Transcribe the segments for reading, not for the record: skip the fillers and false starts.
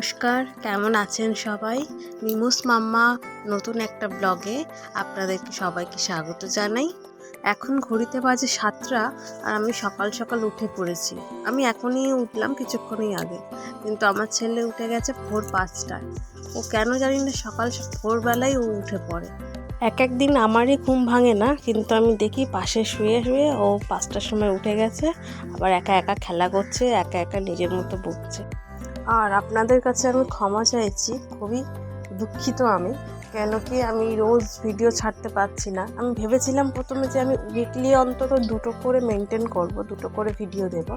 নমস্কার, কেমন আছেন সবাই? মিমোস মাম্মা নতুন একটা ব্লগে আপনাদেরকে সবাইকে স্বাগত জানাই। এখন ঘড়িতে বাজে 7টা আর আমি সকাল সকাল উঠে পড়েছি। আমি এখনই উঠলাম কিছুক্ষণই আগে, কিন্তু আমার ছেলে উঠে গেছে ভোর 5টায়। ও কেন জানি না সকাল ভোরবেলায় ও উঠে পড়ে। এক একদিন আমারই ঘুম ভাঙে না, কিন্তু আমি দেখি পাশে শুয়ে শুয়ে ও 5টার সময় উঠে গেছে, আবার একা একা খেলা করছে, একা একা নিজের মতো বকছে। আর আপনাদের কাছে আমি ক্ষমা চাইছি, খুবই দুঃখিত আমি, কেন কি আমি রোজ ভিডিও ছাড়তে পারছি না। আমি ভেবেছিলাম প্রথমে যে আমি উইকলি অন্তত 2টো করে মেনটেন করব, 2টো করে ভিডিও দেব,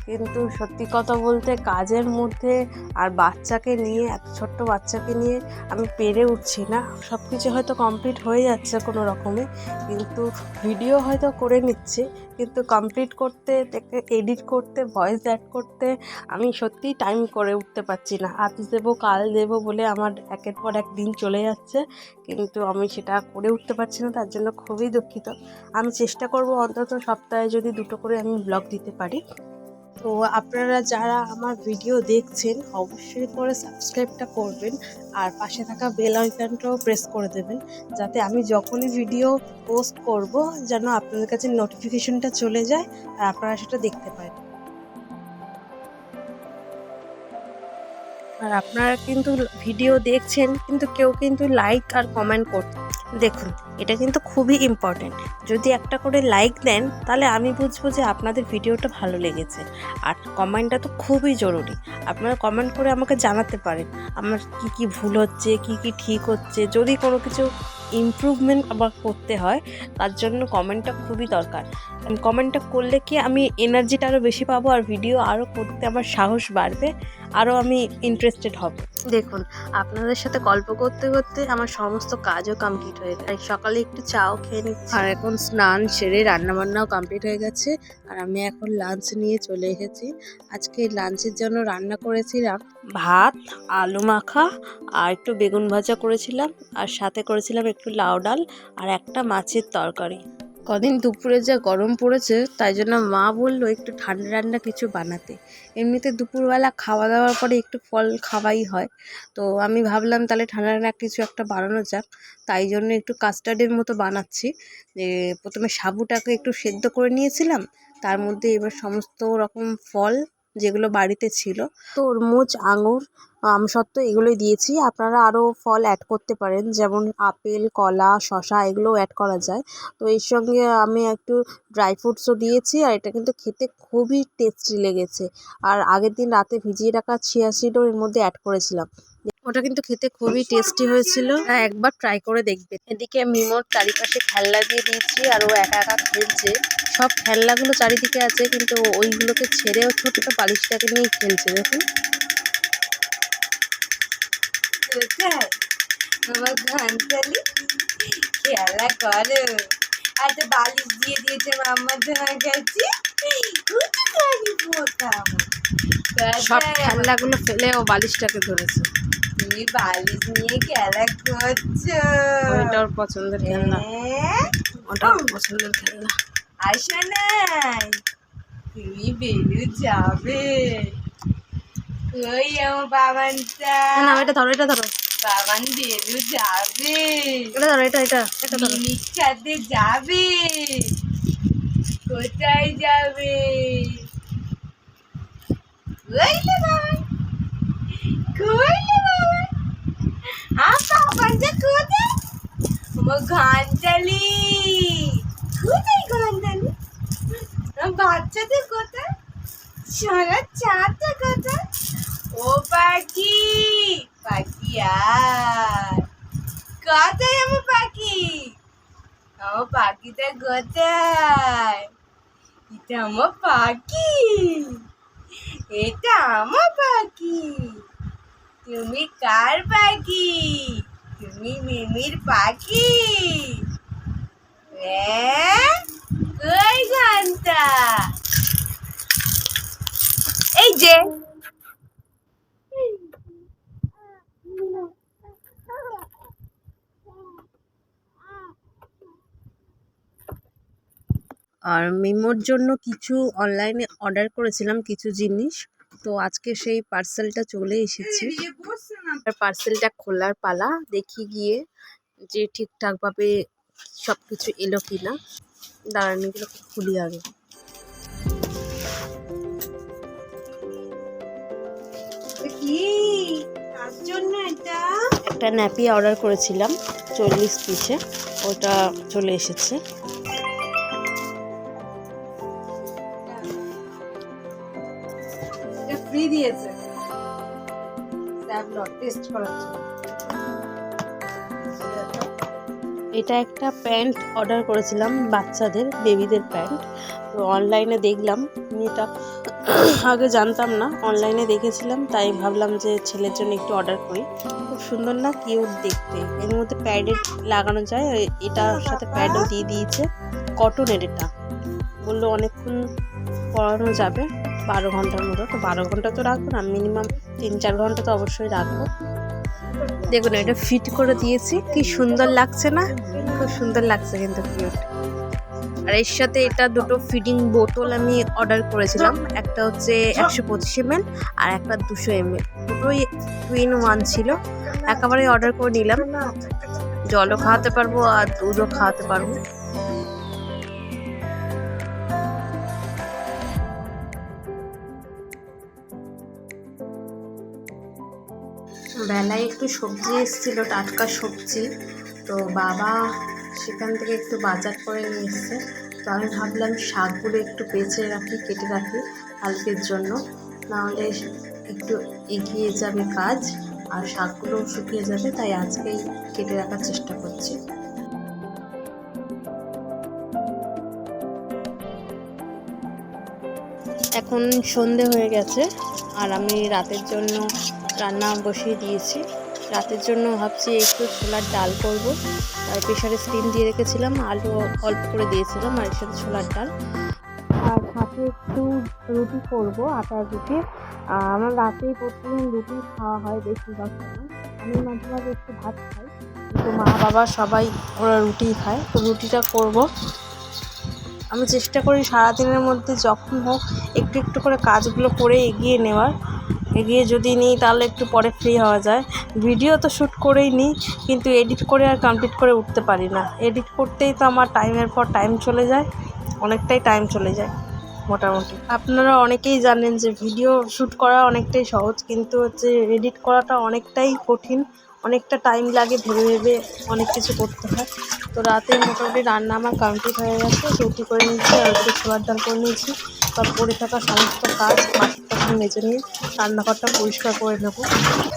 কিন্তু সত্যি কথা বলতে কাজের মধ্যে আর বাচ্চাকে নিয়ে, এত ছোট্ট বাচ্চাকে নিয়ে আমি পেরে উঠছি না। সব কিছু হয়তো কমপ্লিট হয়ে যাচ্ছে কোনো রকমে, কিন্তু ভিডিও হয়তো করে নিচ্ছি, কিন্তু কমপ্লিট করতে, এডিট করতে, ভয়েস অ্যাড করতে আমি সত্যিই টাইম করে উঠতে পারছি না। আজ দেবো কাল দেবো বলে আমার একের পর এক দিন চলে যাচ্ছে, কিন্তু আমি সেটা করে উঠতে পারছি না। তার জন্য খুবই দুঃখিত। আমি চেষ্টা করব অন্তত সপ্তাহে যদি 2টো করে আমি ব্লগ দিতে পারি। তো আপনারা যারা আমার ভিডিও দেখছেন অবশ্যই করে সাবস্ক্রাইবটা করবেন, আর পাশে থাকা বেল আইকনটাও প্রেস করে দেবেন, যাতে আমি যখনই ভিডিও পোস্ট করব যেন আপনাদের কাছে নোটিফিকেশনটা চলে যায় আর আপনারা সেটা দেখতে পারেন। আর আপনারা কিন্তু ভিডিও দেখছেন, কিন্তু কেউ কিন্তু লাইক আর কমেন্ট করতে, দেখুন এটা কিন্তু খুবই ইম্পর্টেন্ট। যদি একটা করে লাইক দেন তাহলে আমি বুঝবো যে আপনাদের ভিডিওটা ভালো লেগেছে। আর কমেন্টটা তো খুবই জরুরি। আপনারা কমেন্ট করে আমাকে জানাতে পারেন আমার কি কি ভুল হচ্ছে, কি কি ঠিক হচ্ছে। যদি কোনো কিছু ইমপ্রুভমেন্ট আবার করতে হয়, তার জন্য কমেন্টটা খুবই দরকার। কমেন্টটা করলে কি আমি এনার্জিটা আরও বেশি পাবো, আর ভিডিও আরও করতে আমার সাহস বাড়বে, আরও আমি ইন্টারেস্টেড হব। দেখুন, আপনাদের সাথে গল্প করতে করতে আমার সমস্ত কাজও কমপ্লিট হয়ে গেছে। সকালে একটু চাও খেয়ে নিচ্ছি, আর এখন স্নান সেরে রান্নাবান্নাও কমপ্লিট হয়ে গেছে, আর আমি এখন লাঞ্চ নিয়ে চলে এসেছি। আজকে লাঞ্চের জন্য রান্না করেছিলাম ভাত, আলু মাখা, আর একটু বেগুন ভাজা করেছিলাম, আর সাথে করেছিলাম একটু লাউ ডাল আর একটা মাছের তরকারি। কদিন দুপুরে যা গরম পড়েছে, তাই জন্য মা বললো একটু ঠান্ডা ঠান্ডা কিছু বানাতে। এমনিতে দুপুরবেলা খাওয়া দাওয়ার পরে একটু ফল খাওয়াই হয়, তো আমি ভাবলাম তাহলে ঠান্ডা ঠান্ডা কিছু একটা বানানো যাক। তাই জন্য একটু কাস্টার্ডের মতো বানাচ্ছি। যে প্রথমে সাবুটাকে একটু সেদ্ধ করে নিয়েছিলাম, তার মধ্যে এবার সমস্ত রকম ফল যেগুলো বাড়িতে ছিল, তরমুজ, আঙুর, আমসত্ত্ব, এগুলোই দিয়েছি। আপনারা আরও ফল অ্যাড করতে পারেন, যেমন আপেল, কলা, শশা, এগুলোও অ্যাড করা যায়। তো এর সঙ্গে আমি একটু ড্রাই ফ্রুটসও দিয়েছি, আর এটা কিন্তু খেতে খুবই টেস্টি লেগেছে। আর আগের দিন রাতে ভিজিয়ে রাখা চিয়া সিডও এর মধ্যে অ্যাড করেছিলাম, ওটা কিন্তু খেতে খুবই টেস্টি হয়েছিল। একবার ট্রাই করে দেখবেন। এদিকে মিমোর চারিপাশে খেলনা দিয়ে দিয়েছি, আর ও একা একা খেলছে। সব খেলনাগুলো চারিদিকে আছে, কিন্তু ওইগুলোকে ছেড়েও ছোট্ট বালিশটাকে নিয়ে খেলছে। দেখুন আমার ঘানতালি খেলা করো। আচ্ছা, বালিশ দিয়ে দিয়েছে মাম্মার তোমার কাছে। সব খেলনাগুলো ফেলে ও বালিশটাকে ধরেছে। তুমি বালিশ নিয়ে খেলা করছো? ওইটা ওর পছন্দের খেলনা, ওটা ওর পছন্দের খেলনা। আসো নাই, তুমি বেলু যাবে। ওই আমার বাবানটা, না, এটা ধরো, এটা ধরো, বাবান বেলু যাবে, এটা ধরো, এটা এটা এটা ধরো। মিমির সাথে যাবে। কোথায় যাবে? কইলে বাবান, কইলে বাবান, বাবানটা কোথায়? আমার ঘানতালি কোথায়? ঘানতালি আমার বাচ্চাদের কোথায়? সারা চারটা কোথায়? ও পাখি, পাখি আর কোথায় আমার পাখি? আমার পাখিটা কোথায়? এটা আমার পাখি, এটা আমার পাখি। তুমি কার পাখি? তুমি মিমির পাখি? কই ঘন্টা? এই যে আর মিমোর জন্য কিছু অনলাইনে অর্ডার করেছিলাম কিছু জিনিস, তো আজকে সেই পার্সেলটা চলে এসেছে। আর পার্সেলটা খোলার পালা, দেখি গিয়ে যে ঠিকঠাকভাবে সব কিছু এলো কিনা। দাঁড়ান এগুলো খুলি আগে। কি কার জন্য এটা? একটা ন্যাপি অর্ডার করেছিলাম 40 পিসে, ওটা চলে এসেছে। এটা ফ্রি দিয়েছে ট্যাবলেট টেস্ট করার জন্য। এটা একটা প্যান্ট অর্ডার করেছিলাম, বাচ্চাদের বেবিদের প্যান্ট। তো অনলাইনে দেখলাম, এটা আগে জানতাম না, অনলাইনে দেখেছিলাম, তাই ভাবলাম যে ছেলের জন্য একটু অর্ডার করি। খুব সুন্দর না, কিউট দেখতে। এর মধ্যে প্যাডের লাগানো যায়, এটার সাথে প্যাডও দিয়ে দিয়েছে। কটনের এটা, বললো অনেকক্ষণ পরানো যাবে, 12 ঘন্টার মতো। তো 12 ঘন্টা তো রাখবো না, মিনিমাম 3-4 ঘন্টা তো অবশ্যই রাখবো। দেখুন এটা ফিট করে দিয়েছি, কি সুন্দর লাগছে না? খুব সুন্দর লাগছে কিন্তু, কিউট। আর এর সাথে এটা দুটো ফিডিং বোতল আমি অর্ডার করেছিলাম, একটা হচ্ছে 125 ml আর একটা 200 ml, দুটোই 2 in 1 ছিল। একেবারে অর্ডার করে নিলাম, জলও খাওয়াতে পারবো আর দুধও খাওয়াতে পারবো। বেলায় একটু সবজি এসেছিল, টাটকা সবজি। তো বাবা সেখান থেকে একটু বাজার করে নিয়ে এসছে। তো আমি ভাবলাম শাকগুলো একটু বেছে রাখি, কেটে রাখি কালকের জন্য, নাহলে একটু এগিয়ে যাবে কাজ আর শাকগুলো শুকিয়ে যাবে। তাই আজকেই কেটে রাখার চেষ্টা করছি। এখন সন্ধে হয়ে গেছে আর আমি রাতের জন্য রান্না বসিয়ে দিয়েছি। রাতের জন্য ভাবছি একটু ছোলার ডাল করব। আর প্রেশারে স্টিম দিয়ে রেখেছিলাম, আলু অল্প করে দিয়েছিলাম, আর এর সাথে ছোলার ডাল। আর সাথে একটু রুটি করব, আটার রুটি। আমার রাতেই প্রতিদিন রুটি খাওয়া হয় বেশিরভাগ সময়। আমি মাঝে মাঝে একটু ভাত খাই, কিন্তু মা বাবা সবাই ওরা রুটি খায়। তো রুটিটা করব। আমি চেষ্টা করি সারাদিনের মধ্যে যখন হোক একটু একটু করে কাজগুলো করে এগিয়ে নেওয়ার। এগিয়ে যদি নিই তাহলে একটু পরে ফ্রি হওয়া যায়। ভিডিও তো শ্যুট করেই নিই, কিন্তু এডিট করে আর কমপ্লিট করে উঠতে পারি না। এডিট করতেই তো আমার টাইমের পর টাইম চলে যায়, অনেকটাই টাইম চলে যায় মোটামুটি। আপনারা অনেকেই জানেন যে ভিডিও শ্যুট করা অনেকটাই সহজ, কিন্তু হচ্ছে এডিট করাটা অনেকটাই কঠিন, অনেকটা টাইম লাগে, ভেবে ভেবে অনেক কিছু করতে হয়। তো রাতে মোটামুটি রান্না আমার কমপ্লিট হয়ে গেছে, রুটি করে নিয়েছি আর একটু ছোলার ডাল করে নিয়েছি। বা পড়ে থাকা সমস্ত কাজ বাসনটা মেজে নিয়ে রান্নাঘরটা পরিষ্কার করে নেব।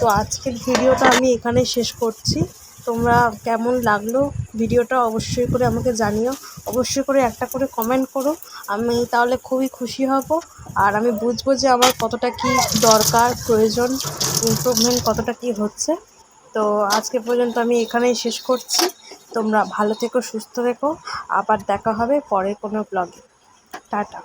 তো আজকের ভিডিওটা আমি এখানেই শেষ করছি। তোমরা কেমন লাগলো ভিডিওটা অবশ্যই করে আমাকে জানিও, অবশ্যই করে একটা করে কমেন্ট করো, আমি তাহলে খুবই খুশি হব। আর আমি বুঝবো যে আমার কতটা কি দরকার, প্রয়োজন, ইমপ্রুভমেন্ট কতটা কি হচ্ছে। তো আজকে পর্যন্ত আমি এখানেই শেষ করছি। তোমরা ভালো থেকো, সুস্থ থেকো, আবার দেখা হবে পরের কোনো ব্লগে। টাটা।